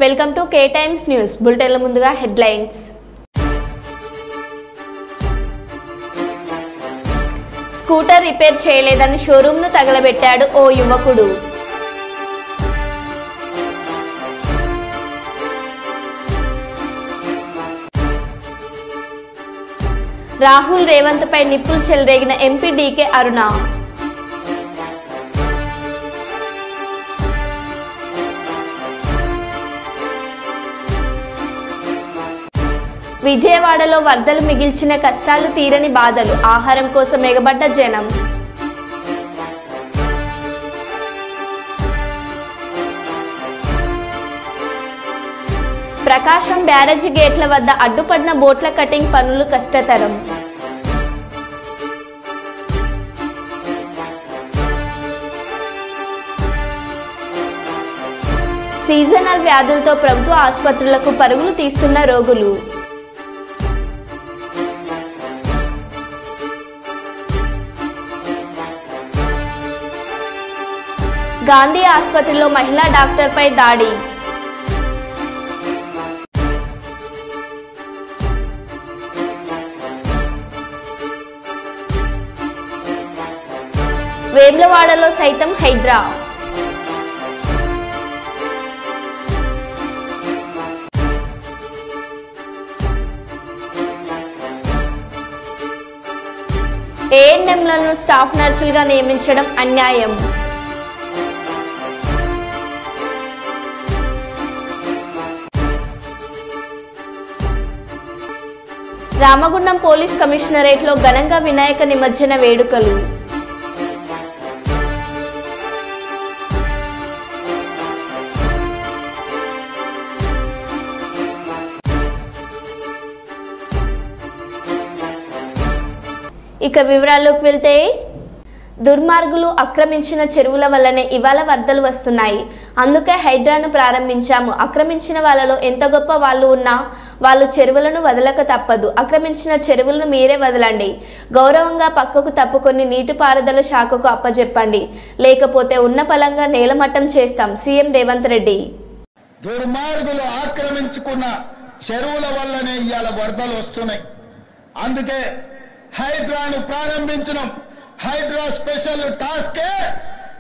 Welcome to K times news బులెటిన్ల ముందుగా headlines. Scooter repair చేయలేదని షోరూమ్ను తగలబెట్టాడు ఓ యువకుడు. రాహుల్ రేవంత్ పై నిప్పులు చెలరేగిన ఎంపీ డీకే అరుణ. విజయవాడలో వరదలు మిగిల్చిన కష్టాలు తీరని బాధలు, ఆహారం కోసం ఎగబడ్డ జనం. ప్రకాశం బ్యారేజీ గేట్ల వద్ద అడ్డుపడిన బోట్ల కటింగ్ పనులు కష్టతరం. సీజనల్ వ్యాధులతో ప్రభుత్వ ఆసుపత్రులకు పరుగులు తీస్తున్న రోగులు. గాంధీ ఆసుపత్రిలో మహిళా డాక్టర్పై దాడి. వేములవాడలో సైతం హైడ్రా. ఏఎన్ఎంలను స్టాఫ్ నర్సులుగా నియమించడం అన్యాయం. రామగుండం పోలీస్ కమిషనరేట్లో ఘనంగా వినాయక నిమజ్జన వేడుకలు. ఇక వివరాల్లోకి వెళ్తే, దుర్మార్గులు ఆక్రమించిన చెరువుల వల్లనే ఇవాళ వరదలు వస్తున్నాయి. అందుకే హైడ్రాను ప్రారంభించాము. ఆక్రమించిన వాళ్ళలో ఎంత గొప్ప వాళ్ళు ఉన్నా వాళ్ళు చెరువులను వదలక తప్పదు. ఆక్రమించిన చెరువులను మీరే వదలండి. గౌరవంగా పక్కకు తప్పుకొని నీటిపారుదల శాఖకు అప్పజెప్పండి, లేకపోతే ఉన్న పలంగా నేలమట్టం చేస్తాం. సీఎం రేవంత్ రెడ్డి. దుర్మార్గులు ఆక్రమించుకున్న చెరువుల వల్లనే ఇవాళ వరదలు వస్తున్నాయి. అందుకే హైడ్రాను ప్రారంభించడం. హైడ్రా స్పెషల్ టాస్కే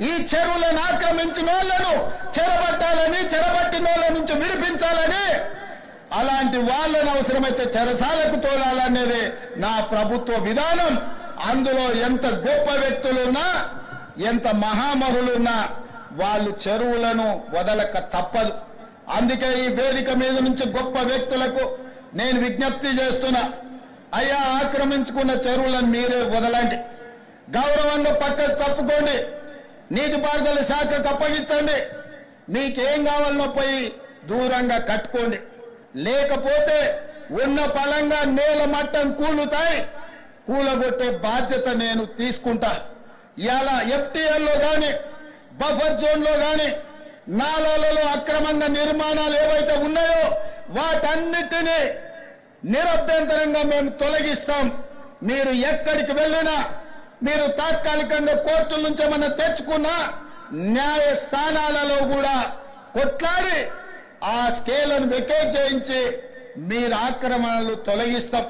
ఈ చెరువులను ఆక్రమించిన వాళ్ళను చెరబట్టాలని, చెరబట్టిన వాళ్ళ నుంచి విడిపించాలని, అలాంటి వాళ్ళను అవసరమైతే చెరసాలకు తోలాలనేది నా ప్రభుత్వ విధానం. అందులో ఎంత గొప్ప వ్యక్తులున్నా, ఎంత మహామహులున్నా వాళ్ళు చెరువులను వదలక తప్పదు. అందుకే ఈ వేదిక మీద నుంచి గొప్ప వ్యక్తులకు నేను విజ్ఞప్తి చేస్తున్నా, అయ్యా ఆక్రమించుకున్న చెరువులను మీరే వదలండి. గౌరవంగా పక్కకు తప్పుకోండి. నీటిపారుదల శాఖకు అప్పగించండి. మీకేం కావాలనో పోయి దూరంగా కట్టుకోండి. లేకపోతే ఉన్న పలంగా నేల మట్టం కూలుతాయి. కూలగొట్టే బాధ్యత నేను తీసుకుంటా. ఇవాళ ఎఫ్టీఎల్లో కానీ, బఫర్ జోన్లో కానీ, నాలాలలో అక్రమంగా నిర్మాణాలు ఏవైతే ఉన్నాయో వాటన్నిటినీ నిరభ్యంతరంగా మేము తొలగిస్తాం. మీరు ఎక్కడికి వెళ్ళినా, మీరు తాత్కాలికంగా కోర్టుల నుంచి ఏమన్నా తెచ్చుకున్నా న్యాయస్థానాలలో కూడా కొట్లాడి ఆ స్టేలను వెకేట్ చేయించి మీరు ఆక్రమణలు తొలగిస్తాం.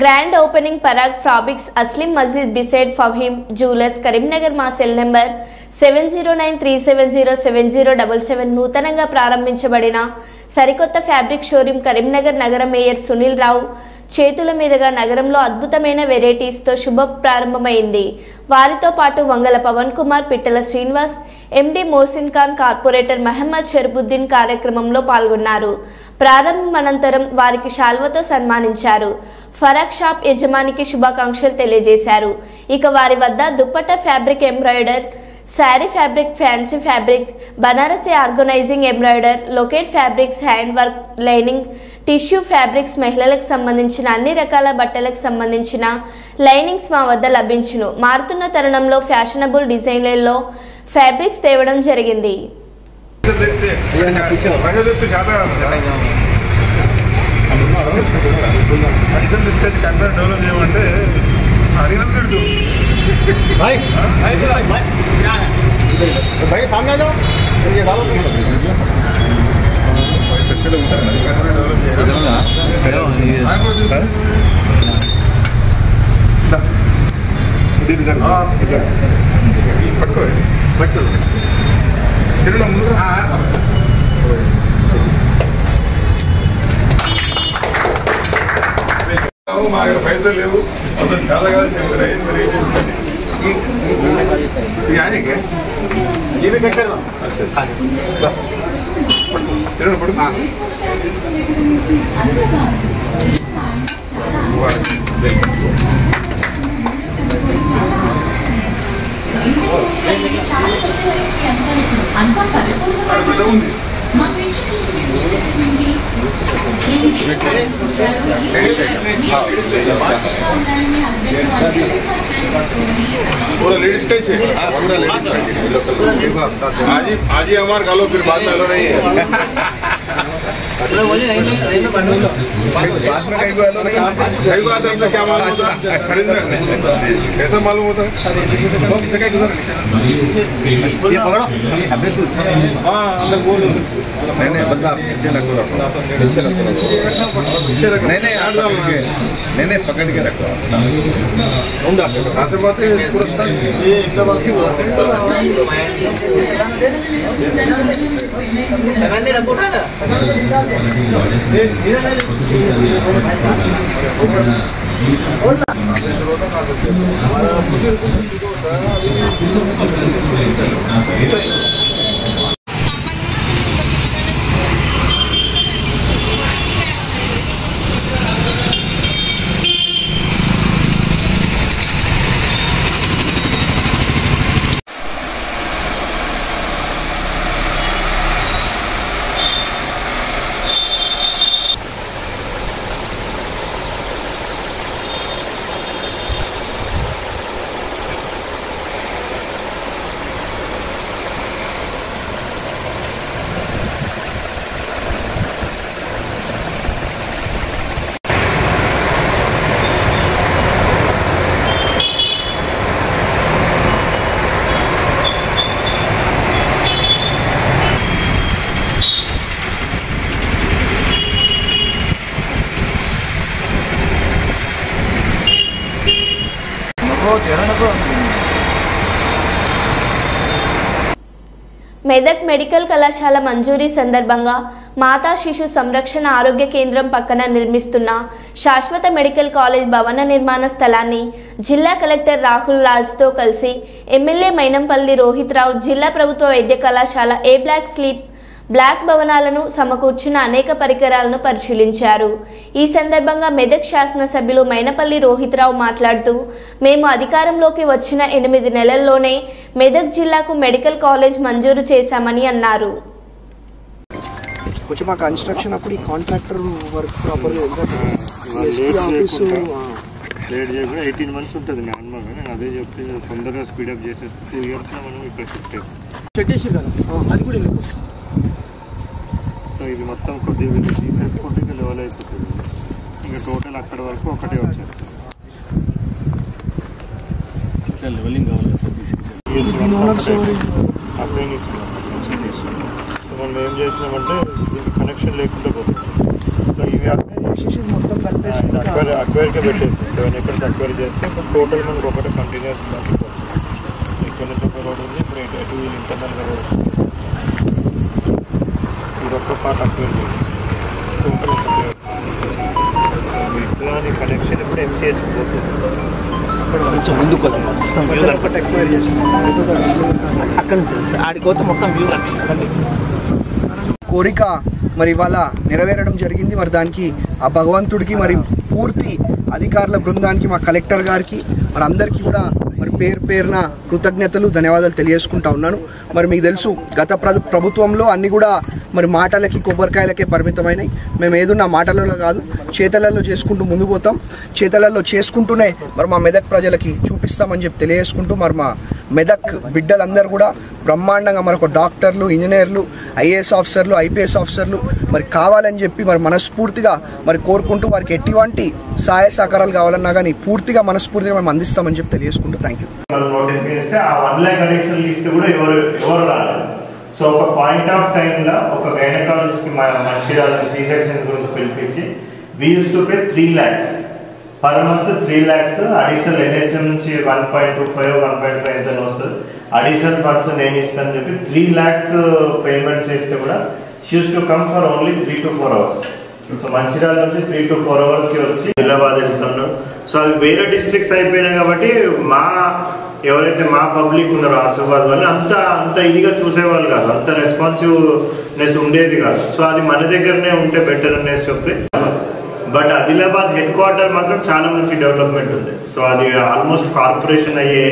గ్రాండ్ ఓపెనింగ్ పరాగ్ ఫ్రాబిక్స్ అస్లిం మస్జిద్ బిసైడ్ ఫహీమ్ జ్యువెలర్స్ కరీంనగర్ మా సెల్ నెంబర్ 7093707077 నూతనంగా ప్రారంభించబడిన సరికొత్త ఫ్యాబ్రిక్ షోరూమ్ కరీంనగర్ నగర మేయర్ సునీల్ రావు చేతుల మీదుగా నగరంలో అద్భుతమైన వెరైటీస్తో శుభ ప్రారంభమైంది. వారితో పాటు వంగల పవన్ కుమార్, పిట్టల శ్రీనివాస్, ఎండి మోసిన్ ఖాన్, కార్పొరేటర్ మహమ్మద్ షర్బుద్దీన్ కార్యక్రమంలో పాల్గొన్నారు. ప్రారంభం అనంతరం వారికి శాల్వతో సన్మానించారు. ఫరాక్ షాప్ యజమానికి శుభాకాంక్షలు తెలియజేశారు. ఇక వారి వద్ద dupatta fabric embroider, sari fabric, fancy fabric, Banarasi organizing embroider, locate fabrics, hand work, lining, tissue fabrics, మహిళలకు సంబంధించిన అన్ని రకాల బట్టలకు సంబంధించిన లైనింగ్స్ మా వద్ద లభించును. మారుతున్న తరుణంలో ఫ్యాషనబుల్ డిజైన్లలో ఫ్యాబ్రిక్స్ తేవడం జరిగింది. भाई सामने आ जाओ। पैसे लेव చాలా पूरा लेडीज का ही आज ही हमारे गालो फिर बाद में लो नहीं है बाद में कहीं को आता है क्या मालूम होता है खरीदना कैसा मालूम होता है ये पकड़ो हाँ अंदर बोल नहीं बंदा पीछे रखो नहीं पकड़ के रखो कहाँ से बात है पूरा ये एकदम మెదక్ మెడికల్ కళాశాల మంజూరీ సందర్భంగా మాతా శిశు సంరక్షణ ఆరోగ్య కేంద్రం పక్కన నిర్మిస్తున్న శాశ్వత మెడికల్ కాలేజ్ భవన నిర్మాణ స్థలాన్ని జిల్లా కలెక్టర్ రాహుల్ రాజ్తో కలిసి ఎమ్మెల్యే మైనంపల్లి రోహిత్ రావు జిల్లా ప్రభుత్వ వైద్య కళాశాల ఏ బ్లాక్ భవనాలను సమకూర్చిన అనేక పరికరాలను పరిశీలించారు. ఈ సందర్భంగా మెదక్ శాసనసభ్యులు మైనపల్లి రోహిత్ రావు మాట్లాడుతూ మేము అధికారంలోకి వచ్చిన 8 నెలల్లోనే మెదక్ జిల్లాకు మెడికల్ కాలేజ్ మంజూరు చేశామని అన్నారు. కొంచెం మా కన్స్ట్రక్షన్ అప్పుడు ఈ కాంట్రాక్టర్ వర్క్ ప్రాపర్గా ఆఫీసు లేట్ చేయకుండా 18 months ఉంటుంది నార్మల్గా. నేను అదే చెప్తే తొందరగా స్పీడప్ చేసేస్తే 2 yearsలో మనం ఇక్కడ షిఫ్ట్ చెట్టేసి కదా అది కూడా సో ఇది మొత్తం కొద్దిగా తీసుకుంటే ఇంకా లెవెల్ అయిపోతుంది. ఇంకా టోటల్ అక్కడ వరకు ఒకటే వచ్చేస్తుంది. ఇట్లా లెవెలింగ్ కావాలి అప్లై తీసుకున్నాం. మనం ఏం చేసినామంటే దీనికి కనెక్షన్ లేకుండా పోతుంది. సో ఇవి అక్వైర్గా పెట్టేస్తాం. 7 acres అక్వైర్ చేస్తే టోటల్ మనకు ఒకటే కంటిన్యూస్ ఇక్కడ నుంచి ఒక రోడ్ ఉంది. ఇప్పుడు ఎటు ఇంటర్నల్గా రోడ్ ఇది ఒక్క పార్ట్ అక్వైర్ చేస్తాం. ఇట్లా కనెక్షన్ ఇప్పుడు MCHకి పోతుంది. కొంచెం ముందుకు ఎక్వైర్ చేస్తాం. అక్కడ నుంచి ఆడిపోతే మొత్తం వ్యూ కోరిక మరి ఇవాళ నెరవేరడం జరిగింది. మరి దానికి ఆ భగవంతుడికి మరి పూర్తి అధికారుల బృందానికి మా కలెక్టర్ గారికి మరి అందరికీ కూడా మరి పేరున కృతజ్ఞతలు ధన్యవాదాలు తెలియజేసుకుంటా ఉన్నాను. మరి మీకు తెలుసు గత ప్రభుత్వంలో అన్నీ కూడా మరి మాటలకి కొబ్బరికాయలకే పరిమితమైనవి. మేము ఏదున్నా మాటలలో కాదు చేతలలో చేసుకుంటూ ముందు పోతాం. చేతలలో చేసుకుంటూనే మరి మా మెదక్ ప్రజలకి చూపిస్తామని చెప్పి తెలియజేసుకుంటూ మరి మా మెదక్ బిడ్డలందరూ కూడా బ్రహ్మాండంగా మనకు డాక్టర్లు, ఇంజనీర్లు, IAS ఆఫీసర్లు, IPS ఆఫీసర్లు మరి కావాలని చెప్పి మరి మనస్ఫూర్తిగా మరి కోరుకుంటూ వారికి ఎటువంటి సహాయ సహకారాలు కావాలన్నా కానీ పూర్తిగా మనస్ఫూర్తిగా మేము అందిస్తామని చెప్పి తెలియజేసుకుంటూ థ్యాంక్ యూ. సో ఒక పాయింట్ ఆఫ్ టైంలో ఒక గైనకాలజిస్ట్కి మంచిర్యాల C-సెక్షన్ గురించి పిలిపించి we use to pay 3 lakhs per month. 3 lakhs additional NSM నుంచి 1.25 1.5 ఎంత వస్తుంది, అడిషనల్ ఫండ్స్ నేను ఇస్తాను చెప్పి 3 lakhs పేమెంట్ చేస్తే కూడా she use to come for only 3 to 4 hours. So Mancherial నుంచి 3 to 4 hours వచ్చి ఆదిలాబాద్ వెళ్తున్నాడు. సో అవి వేరే డిస్ట్రిక్ట్స్ అయిపోయినాయి కాబట్టి ఎవరైతే మా పబ్లిక్ ఉన్నారో ఆసిఫాబాద్ వాళ్ళు అంత ఇదిగా చూసేవాళ్ళు కాదు, అంత రెస్పాన్సివ్నెస్ ఉండేది కాదు. సో అది మన దగ్గరనే ఉంటే బెటర్ అనేసి చెప్పి, బట్ ఆదిలాబాద్ హెడ్ క్వార్టర్ మాత్రం చాలా మంచి డెవలప్మెంట్ ఉంది. సో అది ఆల్మోస్ట్ కార్పొరేషన్ అయ్యే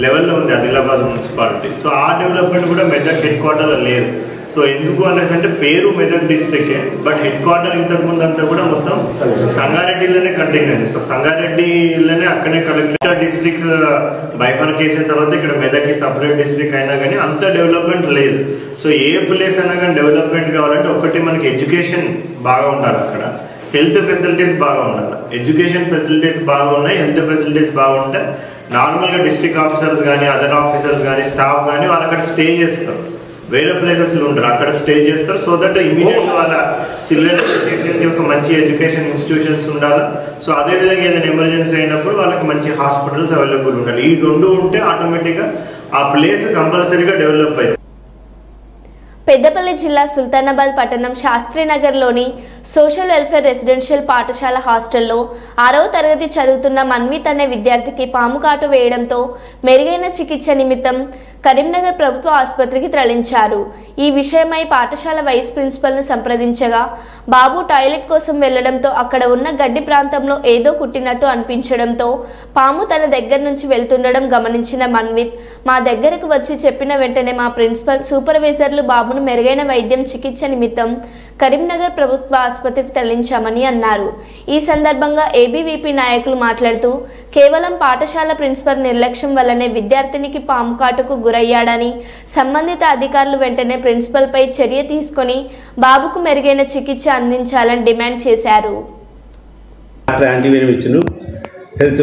లెవెల్లో ఉంది ఆదిలాబాద్ మున్సిపాలిటీ. సో ఆ డెవలప్మెంట్ కూడా మెదక్ హెడ్ క్వార్టర్లో లేదు. సో ఎందుకు అనేసి అంటే పేరు మెదక్ డిస్ట్రిక్టే, బట్ హెడ్ క్వార్టర్ ఇంతకుముందు అంతా కూడా మొత్తం సంగారెడ్డిలోనే కంటిన్యూ అయింది. సో సంగారెడ్డిలోనే అక్కడే కలెక్టర్ డిస్ట్రిక్ట్స్ బైఫర్కేషన్ తర్వాత ఇక్కడ మెదక్కి సపరేట్ డిస్ట్రిక్ట్ అయినా కానీ అంత డెవలప్మెంట్ లేదు. సో ఏ ప్లేస్ అయినా కానీ డెవలప్మెంట్ కావాలంటే ఒకటి మనకి ఎడ్యుకేషన్ బాగా ఉండాలి, అక్కడ హెల్త్ ఫెసిలిటీస్ బాగా ఉండాలి. ఎడ్యుకేషన్ ఫెసిలిటీస్ బాగున్నాయి, హెల్త్ ఫెసిలిటీస్ బాగుంటే నార్మల్గా డిస్ట్రిక్ట్ ఆఫీసర్స్ కానీ అదర్ ఆఫీసర్స్ కానీ స్టాఫ్ కానీ వాళ్ళు అక్కడ స్టే చేస్తారు, వేరే ప్లేసెస్లో ఉంటారు, అక్కడ స్టే చేస్తారు. సో దట్ ఇమీడియట్గా వాళ్ళ చిల్డ్రన్ ఎడ్యుకేషన్కి ఒక మంచి ఎడ్యుకేషన్ ఇన్స్టిట్యూషన్స్ ఉండాలి. సో అదేవిధంగా ఏదైనా ఎమర్జెన్సీ అయినప్పుడు వాళ్ళకి మంచి హాస్పిటల్స్ అవైలబుల్ ఉండాలి. ఈ రెండు ఉంటే ఆటోమేటిక్గా ఆ ప్లేస్ కంపల్సరీగా డెవలప్ అయింది. పెద్దపల్లి జిల్లా సుల్తానాబాద్ పట్టణం శాస్త్రీనగర్లోని సోషల్ వెల్ఫేర్ రెసిడెన్షియల్ పాఠశాల హాస్టల్లో 6వ తరగతి చదువుతున్న మన్విత్ అనే విద్యార్థికి పాము కాటు వేయడంతో మెరుగైన చికిత్స నిమిత్తం కరీంనగర్ ప్రభుత్వ ఆసుపత్రికి తరలించారు. ఈ విషయమై పాఠశాల వైస్ ప్రిన్సిపల్ను సంప్రదించగా బాబు టాయిలెట్ కోసం వెళ్లడంతో అక్కడ ఉన్న గడ్డి ప్రాంతంలో ఏదో కుట్టినట్టు అనిపించడంతో పాము తన దగ్గర నుంచి వెళ్తుండడం గమనించిన మన్విత్ మా దగ్గరకు వచ్చి చెప్పిన వెంటనే మా ప్రిన్సిపల్ సూపర్వైజర్లు బాబును మెరుగైన వైద్యం చికిత్స నిమిత్తం కరీంనగర్ ప్రభుత్వ ఆసుపత్రికి తరలించామని అన్నారు. ఈ సందర్భంగా ఏబీవీపీ నాయకులు మాట్లాడుతూ కేవలం పాఠశాల ప్రిన్సిపల్ నిర్లక్ష్యం వల్లనే విద్యార్థినికి పాము కాటుకు గురయ్యాడని సంబంధిత అధికారులు వెంటనే ప్రిన్సిపల్ పై చర్య తీసుకొని బాబుకు మెరుగైన చికిత్స అందించాలని డిమాండ్ చేశారు. హెల్త్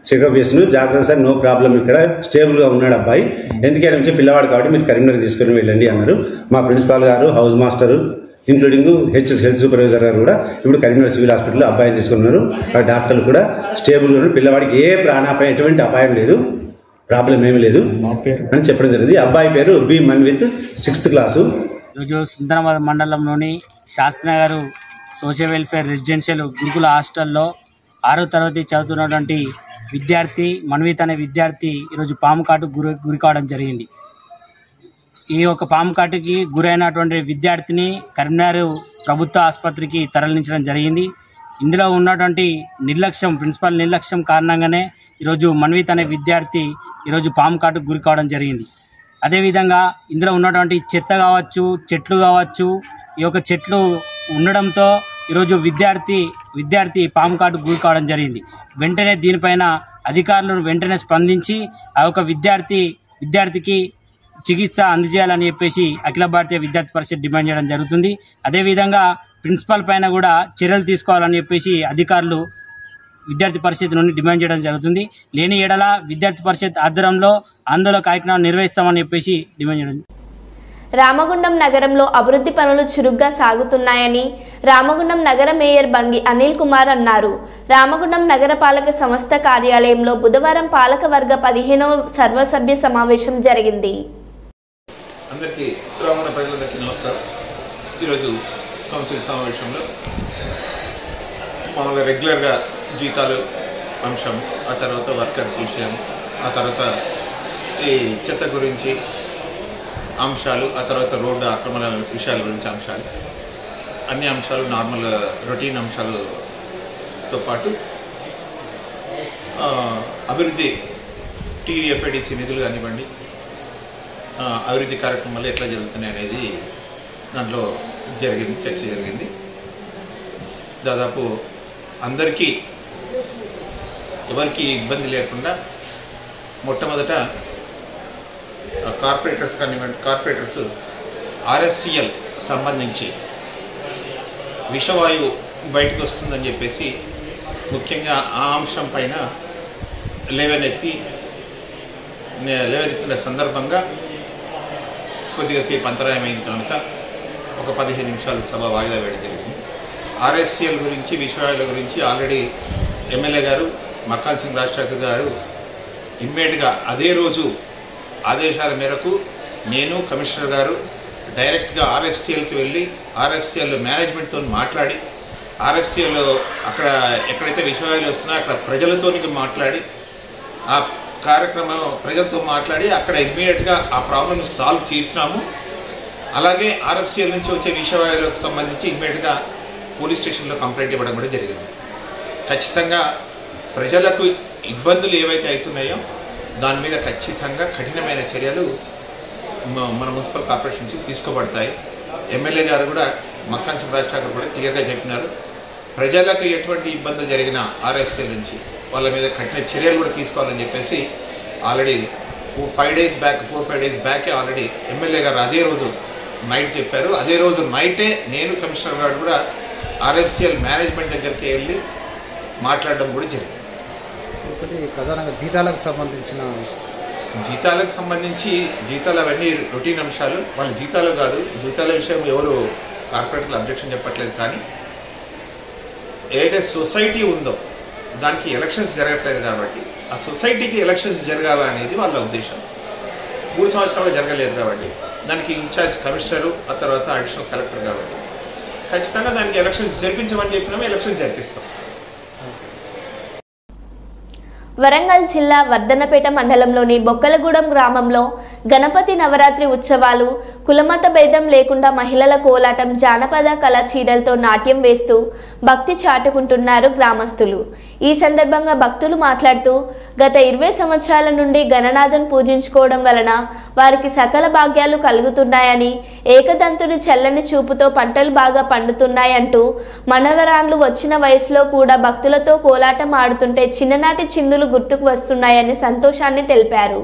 చెకప్ చేసిన జాగ్రత్త సార్, నో ప్రాబ్లం, ఇక్కడ స్టేబుల్గా ఉన్నాడు అబ్బాయి, ఎందుకైనా నుంచి పిల్లవాడు కాబట్టి మీరు కరీంనగర్ తీసుకుని వెళ్ళండి అన్నారు. మా ప్రిన్సిపాల్ గారు, house master, including health supervisor గారు కూడా ఇప్పుడు కరీంనగర్ సివిల్ హాస్పిటల్లో అబ్బాయిని తీసుకున్నారు. డాక్టర్లు కూడా స్టేబుల్గా ఉన్నారు, పిల్లవాడికి ఏ ప్రాణాపాయం ఎటువంటి అపాయం లేదు, ప్రాబ్లం ఏమీ లేదు అని చెప్పడం జరిగింది. అబ్బాయి పేరు బి మన్విత్, 6th క్లాసు. ఈరోజు సుందరాబాద్ మండలంలోని శాస్త్రీనగర్ సోషల్ వెల్ఫేర్ రెసిడెన్షియల్ గురుకుల హాస్టల్లో 6వ తరగతి చదువుతున్నటువంటి విద్యార్థి మన్విత్ అనే విద్యార్థి ఈరోజు పాము కాటుకు గురి కావడం జరిగింది. ఈ యొక్క పాము కాటుకి గురైనటువంటి విద్యార్థిని కరీంనగర్ ప్రభుత్వ ఆసుపత్రికి తరలించడం జరిగింది. ఇందులో ఉన్నటువంటి నిర్లక్ష్యం, ప్రిన్సిపల్ నిర్లక్ష్యం కారణంగానే ఈరోజు మన్విత్ అనే విద్యార్థి ఈరోజు పాము కాటుకు గురి కావడం జరిగింది. అదేవిధంగా ఇందులో ఉన్నటువంటి చెత్త కావచ్చు, చెట్లు కావచ్చు, ఈ యొక్క చెట్లు ఉండడంతో ఈరోజు విద్యార్థి పాము కాటుకు గురి కావడం జరిగింది. వెంటనే దీనిపైన అధికారులను వెంటనే స్పందించి ఆ యొక్క విద్యార్థికి చికిత్స అందజేయాలని చెప్పేసి అఖిల భారతీయ విద్యార్థి పరిషత్ డిమాండ్ చేయడం జరుగుతుంది. అదేవిధంగా ప్రిన్సిపల్ పైన కూడా చర్యలు తీసుకోవాలని చెప్పేసి అధికారులు విద్యార్థి పరిషత్ నుండి డిమాండ్ చేయడం జరుగుతుంది. లేని ఎడల విద్యార్థి పరిషత్ ఆధ్వర్యంలో ఆందోళన కార్యక్రమం నిర్వహిస్తామని చెప్పేసి డిమాండ్ చేయడం. రామగుండం నగరంలో అభివృద్ధి పనులు చురుగ్గా సాగుతున్నాయని రామగుండం నగర మేయర్ బంగి అనిల్ కుమార్ అన్నారు. రామగుండం నగరపాలక సంస్థ కార్యాలయంలో బుధవారం పాలకవర్గ 15వ సర్వసభ్య సమావేశం జరిగింది. అందరికీ రామగుండం ప్రజలందరికీ నమస్కారం. ఈరోజు కౌన్సిల్ సమావేశంలో మామూలుగా రెగ్యులర్గా జీతాలు అంశం, ఆ తర్వాత వర్కర్స్ విషయం, ఆ తర్వాత ఈ చెత్త గురించి అంశాలు, ఆ తర్వాత రోడ్డు ఆక్రమణ విషయాల గురించి అంశాలు, అన్ని అంశాలు నార్మల్ రొటీన్ అంశాలతో పాటు అభివృద్ధి టీఎఫ్ఐడిసి నిధులు కానివ్వండి, అభివృద్ధి కార్యక్రమాలు ఎట్లా జరుగుతున్నాయి అనేది దాంట్లో చర్చ జరిగింది. దాదాపు అందరికీ ఎవరికి ఇబ్బంది లేకుండా మొట్టమొదట కార్పొరేటర్స్ ఆర్ఎస్సిఎల్ సంబంధించి విషవాయువు బయటకు వస్తుందని చెప్పేసి ముఖ్యంగా ఆ అంశం పైన లేవనెత్తిన సందర్భంగా కొద్దిగా సేపు అంతరాయం అయింది కనుక ఒక 15 నిమిషాలు సభ వాయిదా వేయడం జరిగింది. ఆర్ఎఫ్సిఎల్ గురించి విశ్వవిద్యాలయాల గురించి ఆల్రెడీ ఎమ్మెల్యే గారు మక్కాన్ సింగ్ రాజ్ ఠాకూర్ గారు ఇమ్మీడియట్గా అదే రోజు ఆదేశాల మేరకు నేను కమిషనర్ గారు డైరెక్ట్గా ఆర్ఎఫ్సిఎల్కి వెళ్ళి ఆర్ఎఫ్సిఎల్ మేనేజ్మెంట్తో మాట్లాడి ఆర్ఎఫ్సిఎల్ అక్కడ ఎక్కడైతే విశ్వవిద్యాలయాలు వస్తున్నాయో అక్కడ ప్రజలతో మాట్లాడి ఆ కార్యక్రమం ప్రజలతో మాట్లాడి అక్కడ ఇమ్మీడియట్గా ఆ ప్రాబ్లమ్ సాల్వ్ చేసినాము. అలాగే ఆర్ఎఫ్సిఎల్ నుంచి వచ్చే విశ్వవిద్యాలయాలకు సంబంధించి ఇమ్మీడియట్గా పోలీస్ స్టేషన్లో కంప్లైంట్ ఇవ్వడం కూడా జరిగింది. ఖచ్చితంగా ప్రజలకు ఇబ్బందులు ఏవైతే అవుతున్నాయో దాని మీద ఖచ్చితంగా కఠినమైన చర్యలు మన మున్సిపల్ కార్పొరేషన్ నుంచి తీసుకోబడతాయి. ఎమ్మెల్యే గారు కూడా మక్కాన్ సింగ్ రాజ్ ఠాకూర్ కూడా క్లియర్గా చెప్పినారు. ప్రజలకు ఎటువంటి ఇబ్బందులు జరిగినా ఆర్ఎఫ్సిఎల్ నుంచి వాళ్ళ మీద కఠిన చర్యలు కూడా తీసుకోవాలని చెప్పేసి ఆల్రెడీ 4-5 డేస్ బ్యాకే ఆల్రెడీ ఎమ్మెల్యే గారు అదే రోజు నైట్ చెప్పారు. అదే రోజు నైటే నేను కమిషనర్ గారు కూడా ఆర్ఎఫ్సిఎల్ మేనేజ్మెంట్ దగ్గరికి వెళ్ళి మాట్లాడడం కూడా జరిగింది. ఒకటి ప్రధానంగా జీతాలకు సంబంధించి జీతాలు అవన్నీ రొటీన్ అంశాలు. వాళ్ళ జీతాలు కాదు, జీతాల విషయం ఎవరు కార్పొరేటర్లు అబ్జెక్షన్ చెప్పట్లేదు. కానీ ఏదైతే సొసైటీ ఉందో దానికి ఎలక్షన్స్ జరగట్లేదు కాబట్టి ఆ సొసైటీకి ఎలక్షన్స్ జరగాలనేది వాళ్ళ ఉద్దేశం. 3 సంవత్సరాలు జరగలేదు కాబట్టి దానికి ఇన్ఛార్జ్ కమిషనరు ఆ తర్వాత అడిషనల్ కలెక్టర్ కాబట్టి ఖచ్చితంగా దానికి ఎలక్షన్స్ జరిపించమని చెప్పినాము. ఎలక్షన్స్ జరిపిస్తాం. వరంగల్ జిల్లా వర్ధన్నపేట మండలంలోని బొక్కలగూడెం గ్రామంలో గణపతి నవరాత్రి ఉత్సవాలు కులమత భేదం లేకుండా మహిళల కోలాటం జానపద కళా చీరలతో నాట్యం వేస్తూ భక్తి చాటుకుంటున్నారు గ్రామస్తులు. ఈ సందర్భంగా భక్తులు మాట్లాడుతూ గత 20 సంవత్సరాల నుండి గణనాథుని పూజించుకోవడం వలన వారికి సకల భాగ్యాలు కలుగుతున్నాయని, ఏకదంతుని చల్లని చూపుతో పంటలు బాగా పండుతున్నాయంటూ మనవరాన్లు వచ్చిన వయసులో కూడా భక్తులతో కోలాటం ఆడుతుంటే చిన్ననాటి చిందులు గుర్తుకు వస్తున్నాయని సంతోషాన్ని తెలిపారు.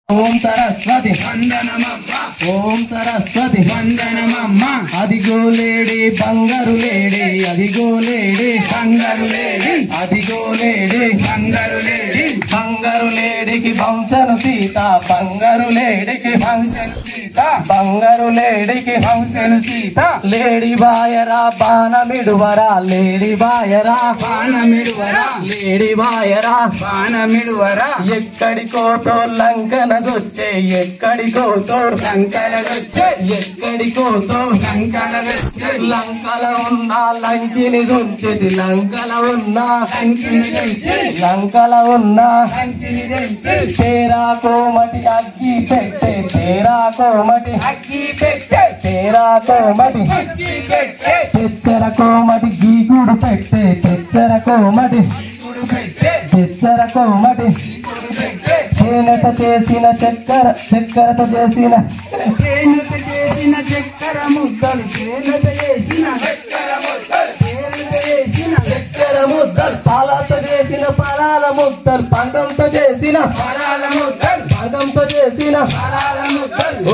ఓం సరస్వతి వందనమమ్మ, ఓం సరస్వతి వందనమమ్మ. అదిగో లేడి బంగారు లేడి, అదిగో లేడి బంగారు లేడి, అదిగో లేడి బంగారు లేడి. బంగారు లేడికి వంశను సీత, బంగారు లేడికి వంశను సీత, బంగారు లేడికి వంశను సీత. లేడి బాయరా బాణమిడువరా, లేడి బాయరా బాణమిడువరా, లేడి బాయరా బాణమిడువరా. ఎక్కడికోతో లంకనదొచ్చే, ఎక్కడికోతో లంకనదొచ్చే, ఎక్కడికోతో లంకనదొచ్చే. లంకల ఉన్న లంకిని దుంచెది, లంకల ఉన్న లంకిని దుంచెది, లంకల ఉన్న లంకిని దుంచెది. తేరా కోమటి అగ్గి పెట్టే, తేరా కోమటి అగ్గి పెట్టే, తేరా కోమటి అగ్గి పెట్టే. తెచ్చర కోమటి గీకుడు పెట్టే, తెచ్చర కోమటి గీకుడు పెట్టే, తెచ్చర కోమటి తేనెత చేసిన చక్కెరతో చేసిన తేనెత చేసిన చక్కెర ముద్దలు, తేనెత చేసిన చక్కెర ముద్దలు, తేనెత చేసిన చక్కెర ముద్దలు. పాలతో చేసిన పలాల భాగంతో చేసిన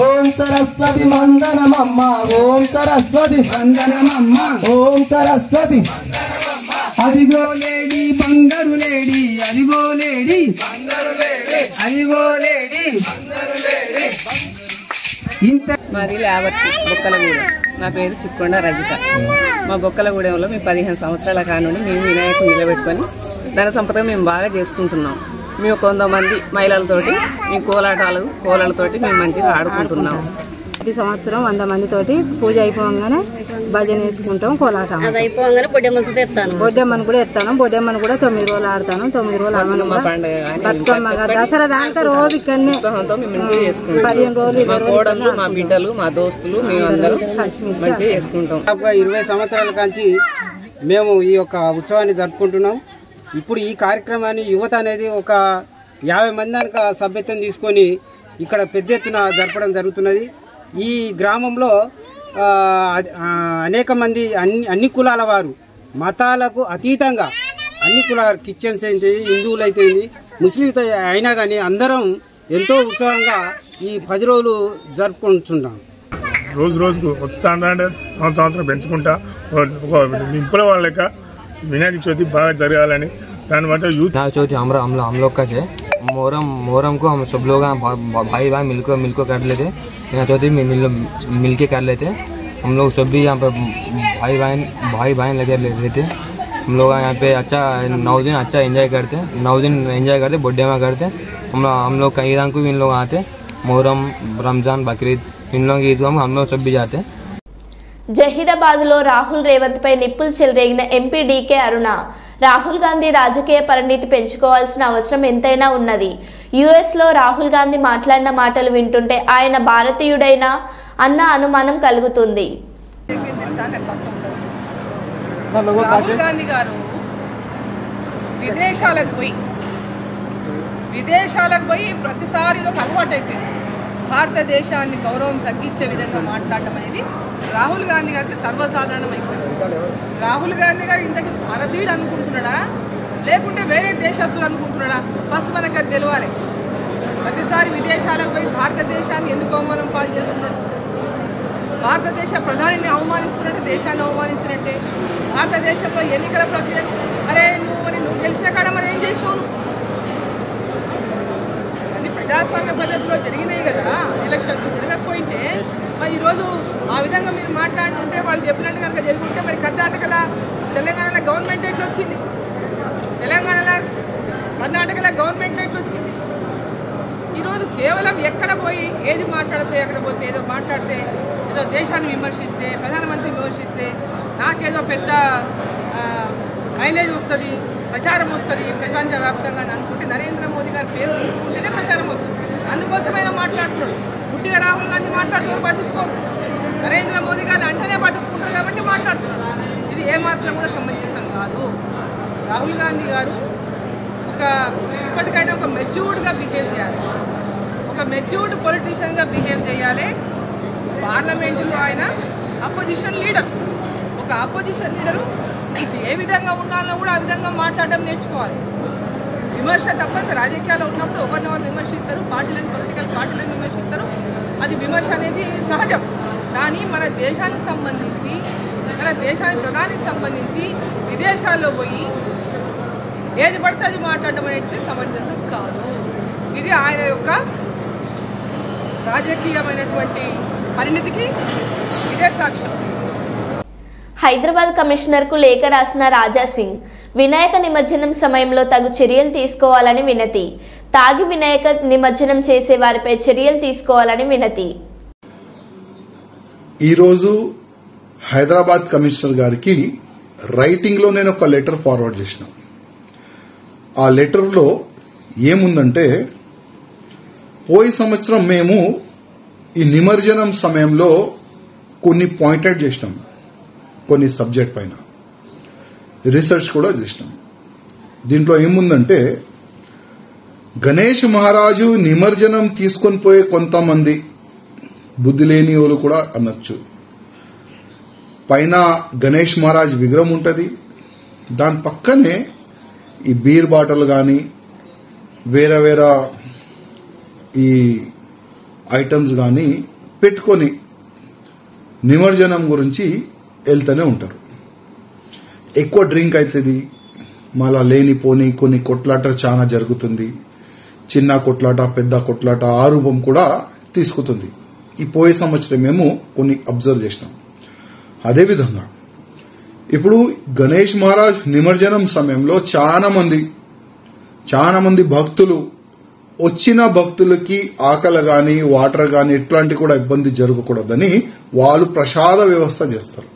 ఓం సరస్వతి వందనమమ్మ ఓం సరస్వతి వందనమమ్మ ఓం సరస్వతి అదిగో లేడీ బంగారు లేడీ అదిగో లేడీ అదిగో లేడీ ఇంత మాది లేబర్స్ బొక్కలగూడెం. నా పేరు చిక్కొండ రజిత. మా బొక్కలగూడెంలో మేము 15 సంవత్సరాల కానుండి మేము వినాయకుడు నిలబెట్టుకొని ధన సంపద మేము బాగా చేసుకుంటున్నాం. మేము 100 మంది మహిళలతోటి మేము కోలాలతోటి మేము మంచిగా ఆడుకుంటున్నాం. ప్రతి సంవత్సరం 100 మందితోటి పూజ అయిపోగానే భజన వేసుకుంటాం, కోలాటం అయిపోగానే బొడ్డెమ్మను కూడా ఎత్తాను. బొడ్డెమ్మను కూడా 9 రోజులు ఆడతాను. 9 రోజులు బతుకమ్మగా దసరా దాకా రోజు ఇక్కడనే 15 రోజులు మా కోడళ్ళు మా బిడ్డలు మా దోస్తులు మేమందరం మంచిగా చేసుకుంటాం. 20 సంవత్సరాల కాంచి మేము ఈ యొక్క ఉత్సవాన్ని జరుపుకుంటున్నాం. ఇప్పుడు ఈ కార్యక్రమాన్ని యువత అనేది ఒక 50 మంది దాకా సభ్యత్వం తీసుకొని ఇక్కడ పెద్ద ఎత్తున జరపడం జరుగుతున్నది. ఈ గ్రామంలో అనేక మంది అన్ని కులాల వారు మతాలకు అతీతంగా అన్ని కులాల క్రిస్టియన్స్ అయితే హిందువులు అయితే ముస్లింలు అయినా కానీ అందరం ఎంతో ఉత్సాహంగా ఈ 10 రోజులు జరుపుకుంటున్నాం. రోజుకు వస్తాంటే సంవత్సరం పెంచుకుంటా ఒక ఇంపుల వాళ్ళ లెక్క विनायक चौथी बाग जरगाలని దాని వల్ల యూత్ विनायक चौथी हम लोग का है मोहरम को हम सब लोग भाई मिलकर कर लेते। विनायक चौथी मिल के कर लेते। हम लोग सब भी यहाँ पे भाई बहन लगे रहते। हम लोग यहाँ पे अच्छा 9 दिन अच्छा एंजॉय करते। 9 दिन एंजॉय करते, बर्थडे में करते। हम लोग कई ईद को भी इन लोग आते, मोहरम रमजान बकरीद इन लोग ईद को हम लोग सब भी जाते। జహీరాబాద్లో రాహుల్ రేవంత్ పై నిప్పులు చెలరేగిన ఎంపీ డీకే అరుణ రాహుల్ గాంధీ రాజకీయ పరిణితి పెంచుకోవాల్సిన అవసరం ఎంతైనా ఉన్నది. యుఎస్లో రాహుల్ గాంధీ మాట్లాడిన మాటలు వింటుంటే ఆయన భారతీయుడైనా అన్న అనుమానం కలుగుతుంది. రాహుల్ గాంధీ గారు విదేశాలకు పోయి ప్రతిసారి ఒక అలవాటు అయిపోయింది. భారతదేశాన్ని గౌరవం తగ్గించే విధంగా మాట్లాడటం అనేది రాహుల్ గాంధీ గారికి సర్వసాధారణం అయిపోయింది. రాహుల్ గాంధీ గారు ఇంతకీ భారతీయుడు అనుకుంటున్నాడా లేకుంటే వేరే దేశస్తులు అనుకుంటున్నాడా? ఫస్ట్ మనకు అది తెలియాలి. ప్రతిసారి విదేశాలకు పోయి భారతదేశాన్ని ఎందుకు అవమానం పాలు చేస్తున్నాడు? భారతదేశ ప్రధానిని అవమానిస్తున్నట్టే దేశాన్ని అవమానించినట్టే. భారతదేశంలో ఎన్నికల ప్రక్రియ అరే నువ్వు గెలిచిన కాడ మరి ఏం చేసావు? ప్రజాస్వామ్య పద్ధతిలో జరిగినాయి కదా ఎలక్షన్లు. జరగకపోయింటే మరి ఈరోజు ఆ విధంగా మీరు మాట్లాడుతుంటే వాళ్ళు చెప్పినట్టు కనుక జరుగుంటే మరి తెలంగాణలో గవర్నమెంట్ ఎట్లా వచ్చింది? కర్ణాటకలో గవర్నమెంట్ ఎట్లా వచ్చింది? ఈరోజు కేవలం ఎక్కడ పోయి ఏది మాట్లాడితే ఎక్కడ పోతే ఏదో మాట్లాడితే ఏదో దేశాన్ని విమర్శిస్తే ప్రధానమంత్రిని విమర్శిస్తే నాకేదో పెద్ద మైలేజ్ వస్తుంది, ప్రచారం వస్తుంది ప్రపంచవ్యాప్తంగా అని అనుకుంటే నరేంద్ర మోదీ గారి పేరు తీసుకుంటేనే ప్రచారం వస్తుంది. అందుకోసమైనా మాట్లాడుతున్నాడు. పుట్టిగా రాహుల్ గాంధీ మాట్లాడుతూ పట్టించుకోరు, నరేంద్ర మోదీ గారిని అంటేనే పట్టించుకుంటారు కాబట్టి మాట్లాడుతున్నాడు. ఇది ఏమాత్రం కూడా సమంజసం కాదు. రాహుల్ గాంధీ గారు ఇప్పటికైనా ఒక మెచ్యూర్డ్గా బిహేవ్ చేయాలి, ఒక మెచ్యూర్డ్ పొలిటీషియన్గా బిహేవ్ చేయాలి. పార్లమెంటులో ఆయన అపోజిషన్ లీడర్. ఒక అపోజిషన్ లీడరు ఏ విధంగా ఉండాలో కూడా ఆ విధంగా మాట్లాడడం నేర్చుకోవాలి. విమర్శ తప్పని రాజకీయాల్లో ఉన్నప్పుడు ఒకరినొకరు విమర్శిస్తారు, పొలిటికల్ పార్టీలను విమర్శిస్తారు. అది విమర్శ అనేది సహజం. కానీ మన దేశానికి సంబంధించి మన దేశానికి ప్రధానికి సంబంధించి విదేశాల్లో పోయి ఏది పడితే అది మాట్లాడడం అనేది సమంజసం కాదు. ఇది ఆయన యొక్క రాజకీయమైనటువంటి పరిణితికి ఇదే సాక్ష్యం. హైదరాబాద్ కమిషనర్కు లేఖ రాసిన రాజాసింగ్ వినాయక నిమజ్జనం సమయంలో తగు చర్యలు తీసుకోవాలని వినతి. తాగి వినాయక నిమజ్జనం చేసే వారిపై చర్యలు తీసుకోవాలని వినతి. ఈరోజు హైదరాబాద్ కమిషనర్ గారికి రైటింగ్లో నేను ఒక లెటర్ ఫార్వర్డ్ చేసిన. ఆ లెటర్లో ఏముందంటే, పోయి సంవత్సరం మేము ఈ నిమజ్జనం సమయంలో కొన్ని పాయింటెడ్ చేసినాం, కొన్ని సబ్జెక్ట్ పైన రీసెర్చ్ కూడా చేసినాం. దీంట్లో ఏముందంటే, గణేష్ మహారాజు నిమజ్జనం తీసుకొని పోయే కొంతమంది బుద్ధి లేని వాళ్ళు కూడా అనొచ్చు. పైన గణేష్ మహారాజ్ విగ్రహం ఉంటుంది, దాని పక్కనే ఈ బీర్ బాటిల్ కానీ వేరే వేరే ఈ ఐటమ్స్ కానీ పెట్టుకొని నిమజ్జనం గురించి వెళ్తూనే ఉంటారు. ఎక్కువ డ్రింక్ అవుతుంది, మళ్ళా లేనిపోని కొన్ని కొట్లాట చాలా జరుగుతుంది. చిన్న కొట్లాట, పెద్ద కొట్లాట, ఆ రూపం కూడా తీసుకుతుంది. ఈ పోయే సంవత్సరం మేము కొన్ని అబ్జర్వ్ చేసినాం. అదేవిధంగా ఇప్పుడు గణేష్ మహారాజ్ నిమజ్జనం సమయంలో చాలా మంది భక్తులు వచ్చిన భక్తులకి ఆకలి గాని వాటర్ గాని ఇట్లాంటి కూడా ఇబ్బంది జరగకూడదని వాళ్ళు ప్రసాద వ్యవస్థ చేస్తారు.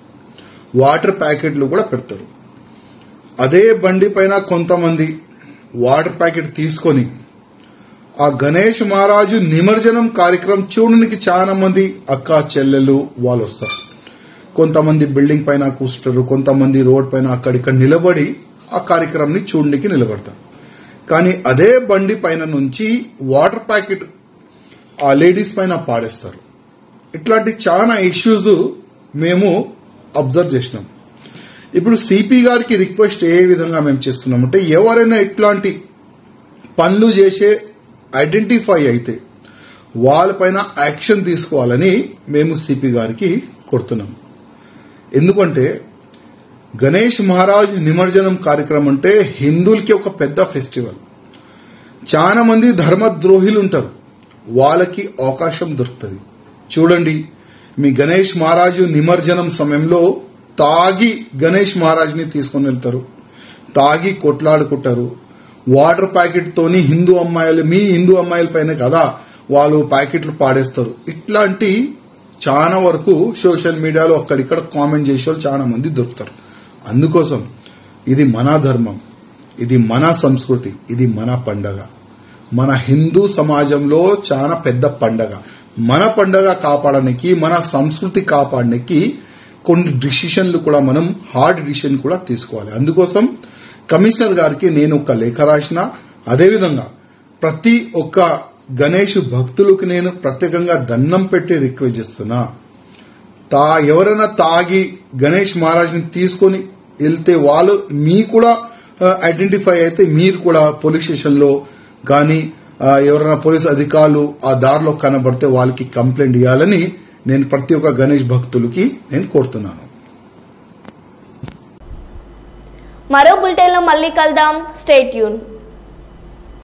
వాటర్ ప్యాకెట్లు కూడా పెడతారు. అదే బండి పైన కొంతమంది వాటర్ ప్యాకెట్ తీసుకొని ఆ గణేష్ మహారాజు నిమజ్జనం కార్యక్రమం చూడడానికి చాలా మంది అక్క చెల్లెలు వాళ్ళు వస్తారు. కొంతమంది బిల్డింగ్ పైన కూర్చుంటారు, కొంతమంది రోడ్ పైన అక్కడిక్కడ నిలబడి ఆ కార్యక్రమాన్ని చూడడానికి నిలబడతారు. కానీ అదే బండి పైన నుంచి వాటర్ ప్యాకెట్ ఆ లేడీస్ పైన పాడేస్తారు. ఇట్లాంటి చాలా ఇష్యూస్ మేము అబ్జర్వ్ చేసినాం. ఇప్పుడు సిపి గారికి రిక్వెస్ట్ ఏ విధంగా మేము చేస్తున్నామంటే, ఎవరైనా ఇట్లాంటి పనులు చేసే ఐడెంటిఫై అయితే వాళ్ళపైన యాక్షన్ తీసుకోవాలని మేము సిపి గారికి కోరుతున్నాం. ఎందుకంటే గణేష్ మహారాజ్ నిమజ్జనం కార్యక్రమం అంటే హిందువులకి ఒక పెద్ద ఫెస్టివల్. చాలా మంది ధర్మద్రోహులు ఉంటారు, వాళ్ళకి అవకాశం దొరుకుతుంది. చూడండి, మీ గణేష్ మహారాజు నిమజ్జనం సమయంలో తాగి గణేష్ మహారాజ్ని తీసుకొని వెళ్తారు, తాగి కొట్లాడుకుంటారు. వాటర్ ప్యాకెట్ తోని మీ హిందూ అమ్మాయిల పైన కదా వాళ్ళు ప్యాకెట్లు పాడేస్తారు. ఇట్లాంటి చాలా వరకు సోషల్ మీడియాలో అక్కడిక్కడ కామెంట్ చేసే వాళ్ళు చాలా మంది దొరుకుతారు. అందుకోసం ఇది మన ధర్మం, ఇది మన సంస్కృతి, ఇది మన పండగ. మన హిందూ సమాజంలో చాలా పెద్ద పండగ. మన పండగ కాపాడడానికి, మన సంస్కృతి కాపాడడానికి కొన్ని డిసిషన్లు కూడా మనం హార్డ్ డిసిషన్ కూడా తీసుకోవాలి. అందుకోసం కమిషనర్ గారికి నేను ఒక లేఖ రాసిన. అదేవిధంగా ప్రతి ఒక్క గణేష్ భక్తులకు నేను ప్రత్యేకంగా దండం పెట్టి రిక్వెస్ట్ చేస్తున్నా. ఎవరైనా తాగి గణేష్ మహారాజ్ని తీసుకొని వెళ్తే వాళ్ళు మీ కూడా ఐడెంటిఫై అయితే మీరు కూడా పోలీస్ స్టేషన్లో కానీ ఎవరైనా పోలీస్ అధికారులు ఆ దారిలో కనబడితే వాళ్ళకి కంప్లైంట్ ఇవ్వాలని నేను ప్రతి ఒక్క గణేష్ భక్తులకి నేను కోరుతున్నాను. మరో బులెటిన్లో మళ్ళీ కలుద్దాం. Stay tune.